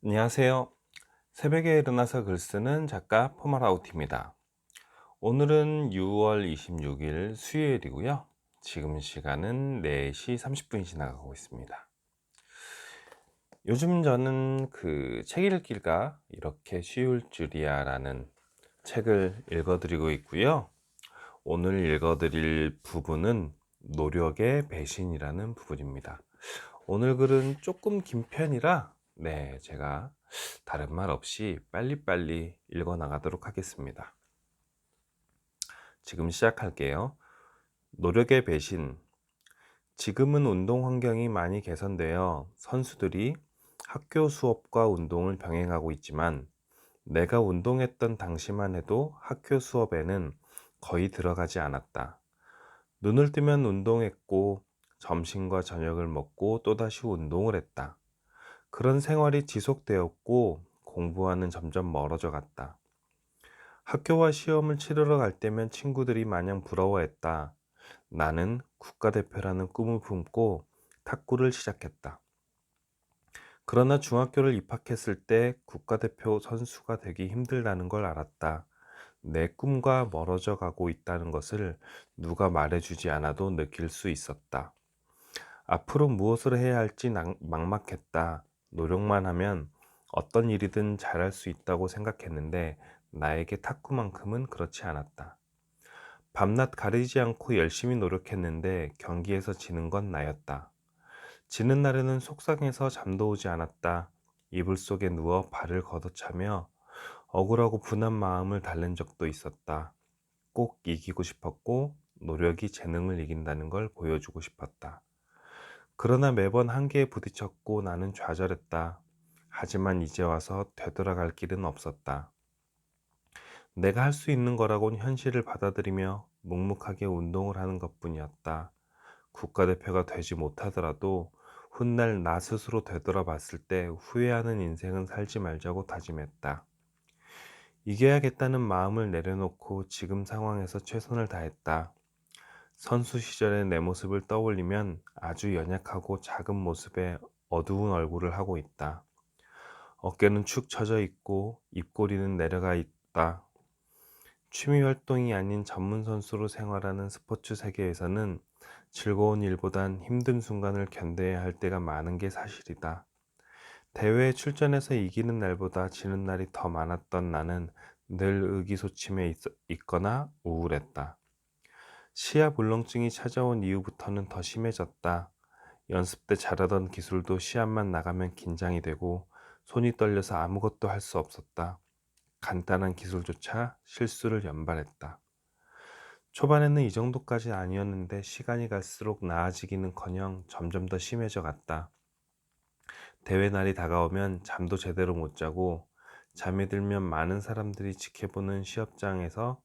안녕하세요. 새벽에 일어나서 글 쓰는 작가 포마라우티입니다. 오늘은 6월 26일 수요일이고요. 지금 시간은 4시 30분이 지나가고 있습니다. 요즘 저는 책 읽기가 이렇게 쉬울 줄이야 라는 책을 읽어드리고 있고요. 오늘 읽어드릴 부분은 노력의 배신이라는 부분입니다. 오늘 글은 조금 긴 편이라 제가 다른 말 없이 빨리빨리 읽어 나가도록 하겠습니다. 지금 시작할게요. 노력의 배신. 지금은 운동 환경이 많이 개선되어 선수들이 학교 수업과 운동을 병행하고 있지만 내가 운동했던 당시만 해도 학교 수업에는 거의 들어가지 않았다. 눈을 뜨면 운동했고 점심과 저녁을 먹고 또다시 운동을 했다. 그런 생활이 지속되었고 공부와는 점점 멀어져 갔다. 학교와 시험을 치르러 갈 때면 친구들이 마냥 부러워했다. 나는 국가대표라는 꿈을 품고 탁구를 시작했다. 그러나 중학교를 입학했을 때 국가대표 선수가 되기 힘들다는 걸 알았다. 내 꿈과 멀어져 가고 있다는 것을 누가 말해주지 않아도 느낄 수 있었다. 앞으로 무엇을 해야 할지 막막했다. 노력만 하면 어떤 일이든 잘할 수 있다고 생각했는데 나에게 탁구만큼은 그렇지 않았다. 밤낮 가리지 않고 열심히 노력했는데 경기에서 지는 건 나였다. 지는 날에는 속상해서 잠도 오지 않았다. 이불 속에 누워 발을 걷어차며 억울하고 분한 마음을 달랜 적도 있었다. 꼭 이기고 싶었고 노력이 재능을 이긴다는 걸 보여주고 싶었다. 그러나 매번 한계에 부딪혔고 나는 좌절했다. 하지만 이제 와서 되돌아갈 길은 없었다. 내가 할 수 있는 거라곤 현실을 받아들이며 묵묵하게 운동을 하는 것뿐이었다. 국가대표가 되지 못하더라도 훗날 나 스스로 되돌아봤을 때 후회하는 인생은 살지 말자고 다짐했다. 이겨야겠다는 마음을 내려놓고 지금 상황에서 최선을 다했다. 선수 시절의 내 모습을 떠올리면 아주 연약하고 작은 모습에 어두운 얼굴을 하고 있다. 어깨는 축 처져 있고 입꼬리는 내려가 있다. 취미 활동이 아닌 전문 선수로 생활하는 스포츠 세계에서는 즐거운 일보단 힘든 순간을 견뎌야 할 때가 많은 게 사실이다. 대회에 출전해서 이기는 날보다 지는 날이 더 많았던 나는 늘 의기소침해 있거나 우울했다. 시합 울렁증이 찾아온 이후부터는 더 심해졌다. 연습 때 잘하던 기술도 시합만 나가면 긴장이 되고 손이 떨려서 아무것도 할 수 없었다. 간단한 기술조차 실수를 연발했다. 초반에는 이 정도까지 아니었는데 시간이 갈수록 나아지기는커녕 점점 더 심해져 갔다. 대회 날이 다가오면 잠도 제대로 못 자고 잠이 들면 많은 사람들이 지켜보는 시합장에서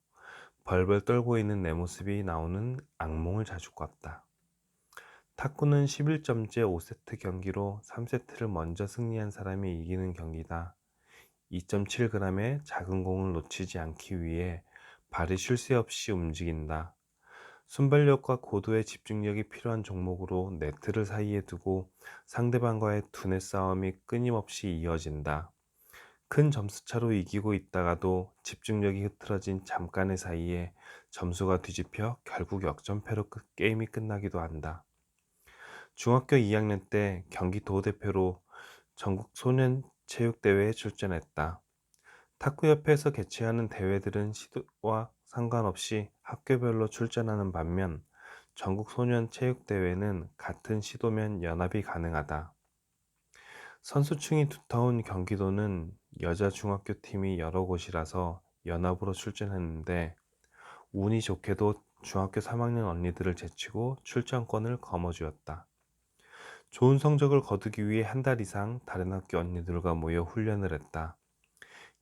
벌벌 떨고 있는 내 모습이 나오는 악몽을 자주 꿨다. 탁구는 11점제 5세트 경기로 3세트를 먼저 승리한 사람이 이기는 경기다. 2.7g의 작은 공을 놓치지 않기 위해 발이 쉴 새 없이 움직인다. 순발력과 고도의 집중력이 필요한 종목으로 네트를 사이에 두고 상대방과의 두뇌 싸움이 끊임없이 이어진다. 큰 점수차로 이기고 있다가도 집중력이 흐트러진 잠깐의 사이에 점수가 뒤집혀 결국 역전패로 게임이 끝나기도 한다. 중학교 2학년 때 경기도 대표로 전국 소년체육대회에 출전했다. 탁구협회에서 개최하는 대회들은 시도와 상관없이 학교별로 출전하는 반면 전국 소년체육대회는 같은 시도면 연합이 가능하다. 선수층이 두터운 경기도는 여자 중학교팀이 여러 곳이라서 연합으로 출전했는데 운이 좋게도 중학교 3학년 언니들을 제치고 출전권을 거머쥐었다. 좋은 성적을 거두기 위해 한 달 이상 다른 학교 언니들과 모여 훈련을 했다.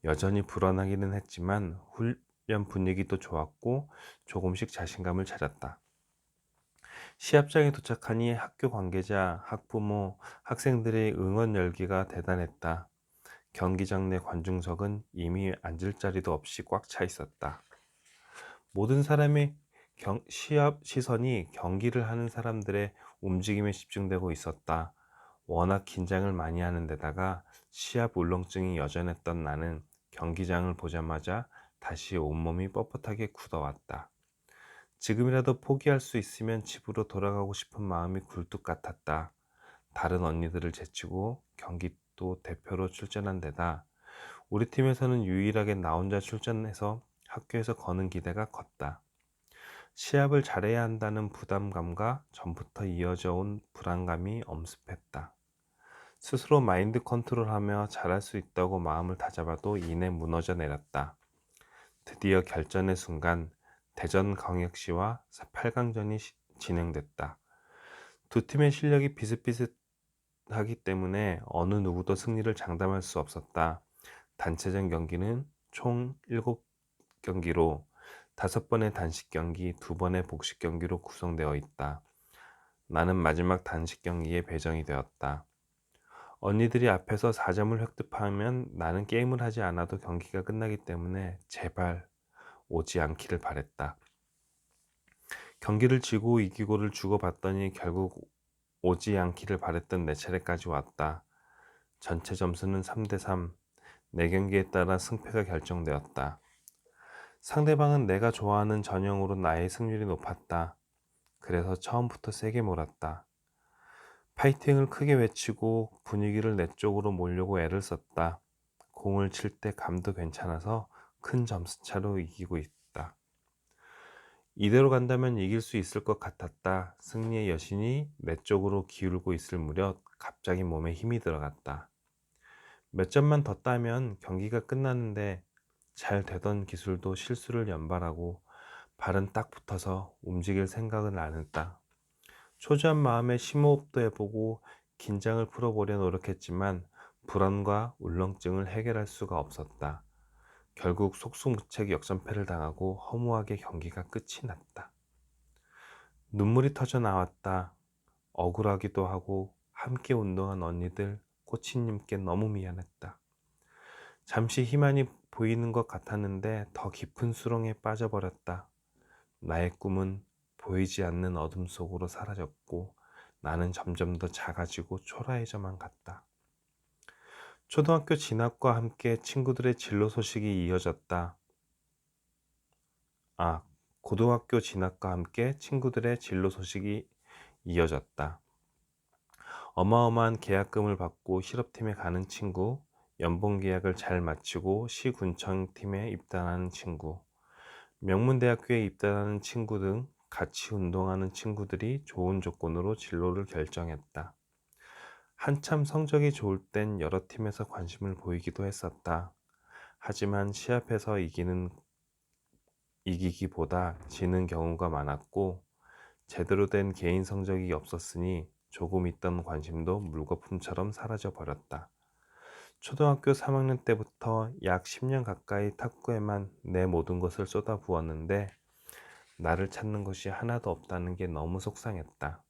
여전히 불안하기는 했지만 훈련 분위기도 좋았고 조금씩 자신감을 찾았다. 시합장에 도착하니 학교 관계자, 학부모, 학생들의 응원 열기가 대단했다. 경기장 내 관중석은 이미 앉을 자리도 없이 꽉 차 있었다. 모든 사람의 시합 시선이 경기를 하는 사람들의 움직임에 집중되고 있었다. 워낙 긴장을 많이 하는 데다가 시합 울렁증이 여전했던 나는 경기장을 보자마자 다시 온몸이 뻣뻣하게 굳어왔다. 지금이라도 포기할 수 있으면 집으로 돌아가고 싶은 마음이 굴뚝 같았다. 다른 언니들을 제치고 경기도 대표로 출전한 데다 우리 팀에서는 유일하게 나 혼자 출전해서 학교에서 거는 기대가 컸다. 시합을 잘해야 한다는 부담감과 전부터 이어져 온 불안감이 엄습했다. 스스로 마인드 컨트롤하며 잘할 수 있다고 마음을 다잡아도 이내 무너져 내렸다. 드디어 결전의 순간 대전광역시와 8강전이 진행됐다. 두 팀의 실력이 비슷비슷하기 때문에 어느 누구도 승리를 장담할 수 없었다. 단체전 경기는 총 7경기로 5번의 단식 경기, 2번의 복식 경기로 구성되어 있다. 나는 마지막 단식 경기에 배정이 되었다. 언니들이 앞에서 4점을 획득하면 나는 게임을 하지 않아도 경기가 끝나기 때문에 제발 오지 않기를 바랬다. 경기를 지고 이기고를 주고받더니 결국 오지 않기를 바랬던 내 차례까지 왔다. 전체 점수는 3대3, 4경기에 따라 승패가 결정되었다. 상대방은 내가 좋아하는 전형으로 나의 승률이 높았다. 그래서 처음부터 세게 몰았다. 파이팅을 크게 외치고 분위기를 내 쪽으로 몰려고 애를 썼다. 공을 칠 때 감도 괜찮아서 큰 점수차로 이기고 있다. 이대로 간다면 이길 수 있을 것 같았다. 승리의 여신이 내 쪽으로 기울고 있을 무렵 갑자기 몸에 힘이 들어갔다. 몇 점만 더 따면 경기가 끝났는데 잘 되던 기술도 실수를 연발하고 발은 딱 붙어서 움직일 생각은 안 했다. 초조한 마음에 심호흡도 해보고 긴장을 풀어보려 노력했지만 불안과 울렁증을 해결할 수가 없었다. 결국 속수무책 역전패를 당하고 허무하게 경기가 끝이 났다. 눈물이 터져 나왔다. 억울하기도 하고 함께 운동한 언니들, 코치님께 너무 미안했다. 잠시 희망이 보이는 것 같았는데 더 깊은 수렁에 빠져버렸다. 나의 꿈은 보이지 않는 어둠 속으로 사라졌고 나는 점점 더 작아지고 초라해져만 갔다. 초등학교 진학과 함께 친구들의 진로 소식이 이어졌다. 고등학교 진학과 함께 친구들의 진로 소식이 이어졌다. 어마어마한 계약금을 받고 실업팀에 가는 친구, 연봉 계약을 잘 마치고 시군청팀에 입단하는 친구, 명문대학교에 입단하는 친구 등 같이 운동하는 친구들이 좋은 조건으로 진로를 결정했다. 한참 성적이 좋을 땐 여러 팀에서 관심을 보이기도 했었다. 하지만 시합에서 이기기보다 지는 경우가 많았고 제대로 된 개인 성적이 없었으니 조금 있던 관심도 물거품처럼 사라져 버렸다. 초등학교 3학년 때부터 약 10년 가까이 탁구에만 내 모든 것을 쏟아부었는데 나를 찾는 것이 하나도 없다는 게 너무 속상했다.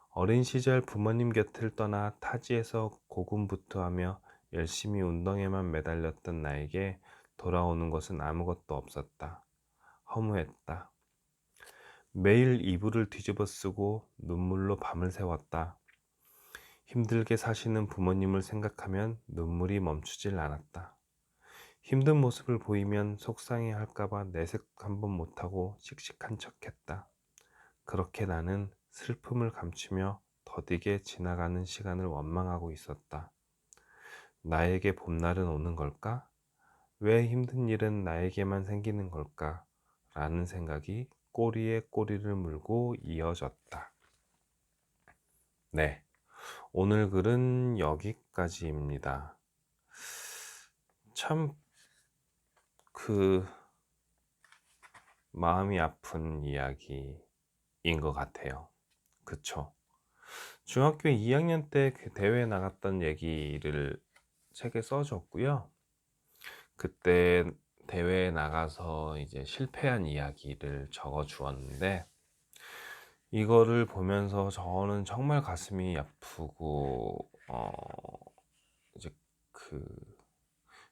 어린 시절 부모님 곁을 떠나 타지에서 고군분투하며 열심히 운동에만 매달렸던 나에게 돌아오는 것은 아무것도 없었다. 허무했다. 매일 이불을 뒤집어 쓰고 눈물로 밤을 새웠다. 힘들게 사시는 부모님을 생각하면 눈물이 멈추질 않았다. 힘든 모습을 보이면 속상해 할까봐 내색 한번 못하고 씩씩한 척했다. 그렇게 나는 슬픔을 감추며 더디게 지나가는 시간을 원망하고 있었다. 나에게 봄날은 오는 걸까? 왜 힘든 일은 나에게만 생기는 걸까? 라는 생각이 꼬리에 꼬리를 물고 이어졌다. 네, 오늘 글은 여기까지입니다. 참 마음이 아픈 이야기인 것 같아요. 그쵸? 중학교 2학년 때 그 대회에 나갔던 얘기를 책에 써줬고요. 그때 대회에 나가서 이제 실패한 이야기를 적어 주었는데 이거를 보면서 저는 정말 가슴이 아프고 이제 그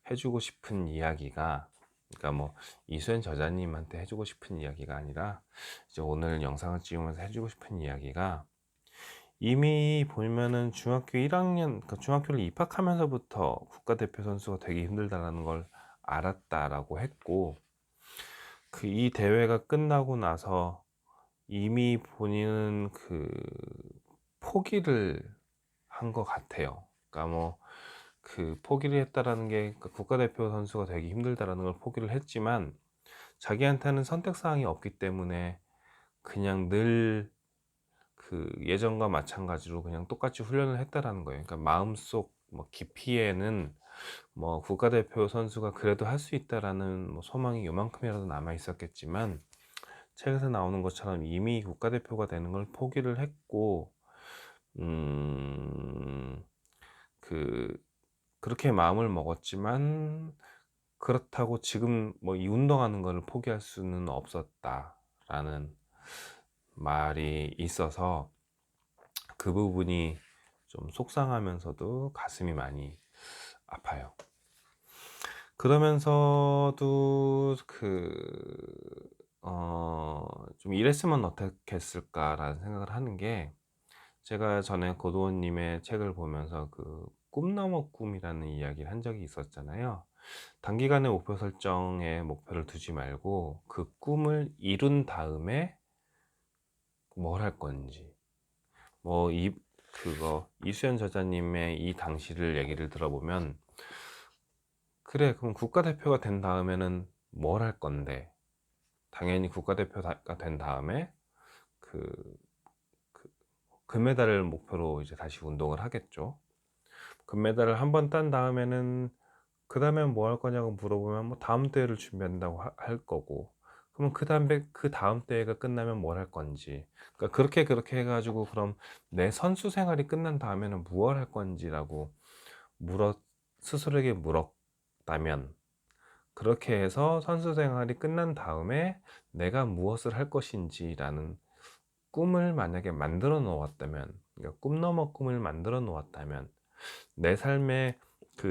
해주고 싶은 이야기가, 그러니까 뭐 이수연 저자님한테 해주고 싶은 이야기가 아니라 이제 오늘 영상을 찍으면서 해주고 싶은 이야기가, 이미 보면은 중학교 1학년, 그러니까 중학교를 입학하면서부터 국가대표 선수가 되기 힘들다라는 걸 알았다라고 했고, 이 대회가 끝나고 나서 이미 본인은 포기를 한 것 같아요. 그러니까 뭐 포기를 했다라는 게, 그러니까 국가대표 선수가 되기 힘들다라는 걸 포기를 했지만 자기한테는 선택 사항이 없기 때문에 그냥 늘 예전과 마찬가지로 그냥 똑같이 훈련을 했다라는 거예요. 그러니까 마음속 뭐 깊이에는 뭐 국가대표 선수가 그래도 할 수 있다라는 뭐 소망이 요만큼이라도 남아 있었겠지만, 책에서 나오는 것처럼 이미 국가대표가 되는 걸 포기를 했고, 음, 그 그렇게 마음을 먹었지만 그렇다고 지금 뭐 이 운동하는 거를 포기할 수는 없었다라는 말이 있어서, 그 부분이 좀 속상하면서도 가슴이 많이 아파요. 그러면서도 좀 이랬으면 어떻겠을까라는 생각을 하는 게, 제가 전에 고도원님의 책을 보면서 꿈 넘어 꿈이라는 이야기를 한 적이 있었잖아요. 단기간의 목표 설정에 목표를 두지 말고 그 꿈을 이룬 다음에 뭘 할 건지, 뭐 이수연 저자님의 이 당시를 얘기를 들어보면, 그래 그럼 국가대표가 된 다음에는 뭘 할 건데, 당연히 국가대표가 된 다음에 그, 그 금메달을 목표로 이제 다시 운동을 하겠죠. 금메달을 한 번 딴 다음에는 그 다음엔 뭐 할 거냐고 물어보면 뭐 다음 대회를 준비한다고 할 거고, 그러면 그 다음 대회가 끝나면 뭘 할 건지, 그러니까 그렇게 해가지고, 그럼 내 선수 생활이 끝난 다음에는 무엇 할 건지라고 물어 스스로에게 물었다면, 그렇게 해서 선수 생활이 끝난 다음에 내가 무엇을 할 것인지라는 꿈을 만약에 만들어 놓았다면, 그러니까 꿈 넘어 꿈을 만들어 놓았다면, 내 삶의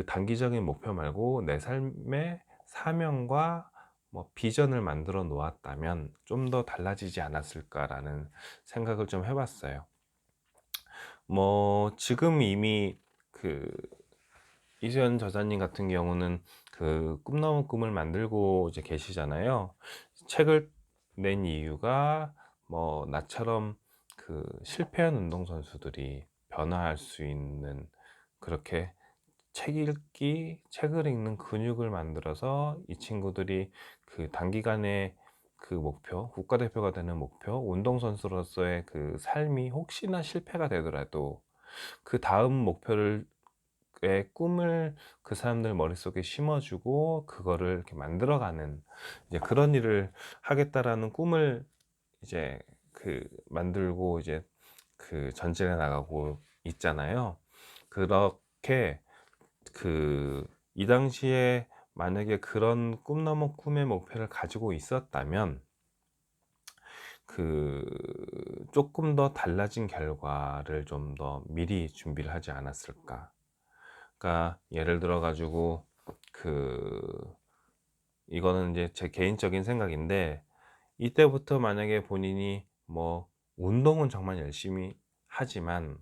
단기적인 목표 말고 내 삶의 사명과 뭐 비전을 만들어 놓았다면 좀 더 달라지지 않았을까라는 생각을 좀 해봤어요. 뭐 지금 이미 이수연 저자님 같은 경우는 꿈나무 꿈을 만들고 이제 계시잖아요. 책을 낸 이유가 뭐 나처럼 실패한 운동선수들이 변화할 수 있는, 그렇게 책을 읽는 근육을 만들어서 이 친구들이 단기간에 목표, 국가대표가 되는 목표, 운동선수로서의 삶이 혹시나 실패가 되더라도 그 다음 목표를 의 꿈을 그 사람들 머릿속에 심어주고 그거를 이렇게 만들어가는, 이제 그런 일을 하겠다라는 꿈을 이제 만들고 이제 전진해 나가고 있잖아요. 그렇게 이 당시에 만약에 그런 꿈 넘어 꿈의 목표를 가지고 있었다면 조금 더 달라진 결과를 좀 더 미리 준비를 하지 않았을까. 그러니까 예를 들어 가지고 이거는 이제 제 개인적인 생각인데, 이때부터 만약에 본인이 뭐 운동은 정말 열심히 하지만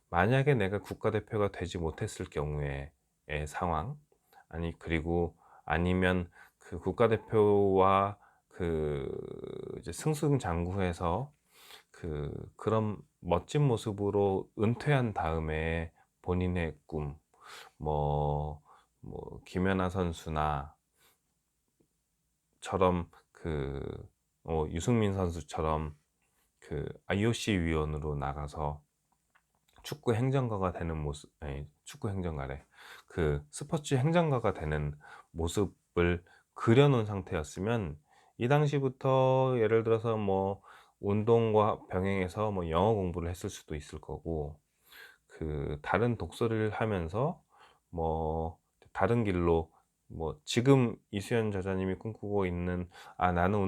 만약에 내가 국가대표가 되지 못했을 경우에의 상황, 그리고 아니면 국가대표와 이제 승승장구해서 그런 멋진 모습으로 은퇴한 다음에 본인의 꿈, 뭐, 김연아 선수나 처럼 유승민 선수처럼 IOC 위원으로 나가서 축구 행정가가 되는 모습, 아니, 축구 행정가래. 스포츠 행정가가 되는 모습을 그려놓은 상태였으면, 이 당시부터 예를 들어서 뭐 운동과 병행해서 뭐 영어 공부를 했을 수도 있을 거고, 다른 독서를 하면서 뭐 다른 길로, 뭐 지금 이수연 저자님이 꿈꾸고 있는, 나는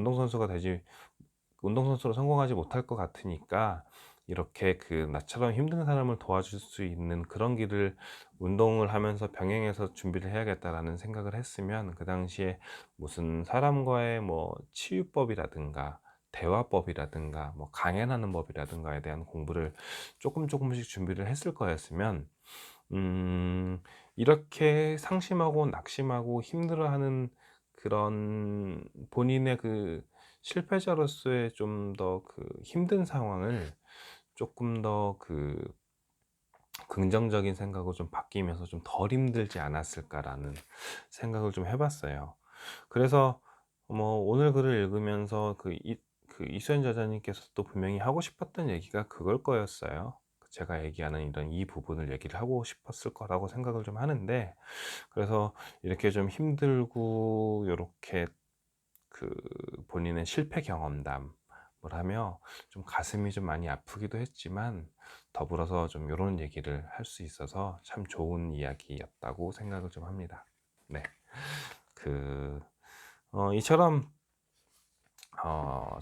운동선수로 성공하지 못할 것 같으니까 이렇게 나처럼 힘든 사람을 도와줄 수 있는 그런 길을 운동을 하면서 병행해서 준비를 해야겠다라는 생각을 했으면, 그 당시에 무슨 사람과의 뭐 치유법이라든가 대화법이라든가 뭐 강연하는 법이라든가에 대한 공부를 조금씩 준비를 했을 거였으면 이렇게 상심하고 낙심하고 힘들어하는 그런 본인의 그 실패자로서의 좀 더 그 힘든 상황을 조금 더 긍정적인 생각으로 좀 바뀌면서 좀 덜 힘들지 않았을까라는 생각을 좀 해 봤어요. 그래서 뭐 오늘 글을 읽으면서 이수연 저자님께서도 분명히 하고 싶었던 얘기가 그걸 거였어요. 제가 얘기하는 이런 이 부분을 얘기를 하고 싶었을 거라고 생각을 좀 하는데, 그래서 이렇게 좀 힘들고 요렇게 그 본인의 실패 경험담을 하며 좀 가슴이 좀 많이 아프기도 했지만, 더불어서 좀 요런 얘기를 할 수 있어서 참 좋은 이야기였다고 생각을 좀 합니다. 네. 그 이처럼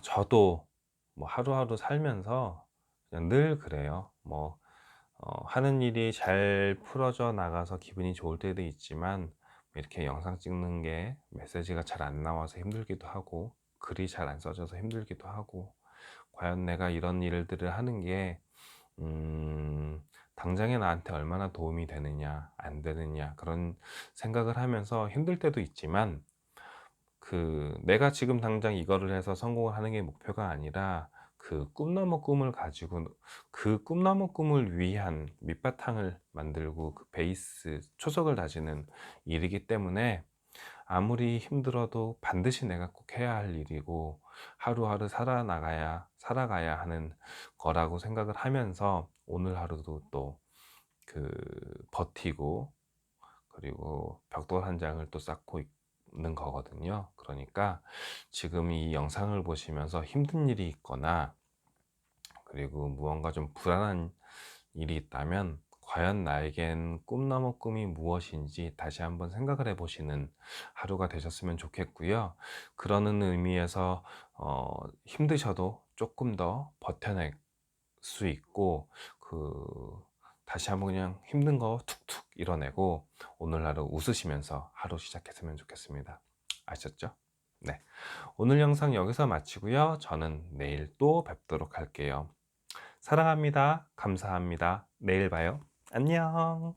저도 뭐 하루하루 살면서 그냥 늘 그래요. 뭐 하는 일이 잘 풀어져 나가서 기분이 좋을 때도 있지만, 이렇게 영상 찍는 게 메시지가 잘 안 나와서 힘들기도 하고, 글이 잘 안 써져서 힘들기도 하고, 과연 내가 이런 일들을 하는 게 당장에 나한테 얼마나 도움이 되느냐 안 되느냐, 그런 생각을 하면서 힘들 때도 있지만, 내가 지금 당장 이거를 해서 성공을 하는 게 목표가 아니라, 그 꿈나무 꿈을 가지고 그 꿈나무 꿈을 위한 밑바탕을 만들고 그 베이스 초석을 다지는 일이기 때문에, 아무리 힘들어도 반드시 내가 꼭 해야 할 일이고 하루하루 살아가야 하는 거라고 생각을 하면서, 오늘 하루도 또 버티고, 그리고 벽돌 한 장을 또 쌓고 있는 거거든요. 그러니까 지금 이 영상을 보시면서 힘든 일이 있거나, 그리고 무언가 좀 불안한 일이 있다면, 과연 나에겐 꿈나무 꿈이 무엇인지 다시 한번 생각을 해보시는 하루가 되셨으면 좋겠고요. 그러는 의미에서 힘드셔도 조금 더 버텨낼 수 있고, 다시 한번 그냥 힘든 거 툭툭 이뤄내고 오늘 하루 웃으시면서 하루 시작했으면 좋겠습니다. 아셨죠? 네. 오늘 영상 여기서 마치고요. 저는 내일 또 뵙도록 할게요. 사랑합니다. 감사합니다. 내일 봐요. 안녕.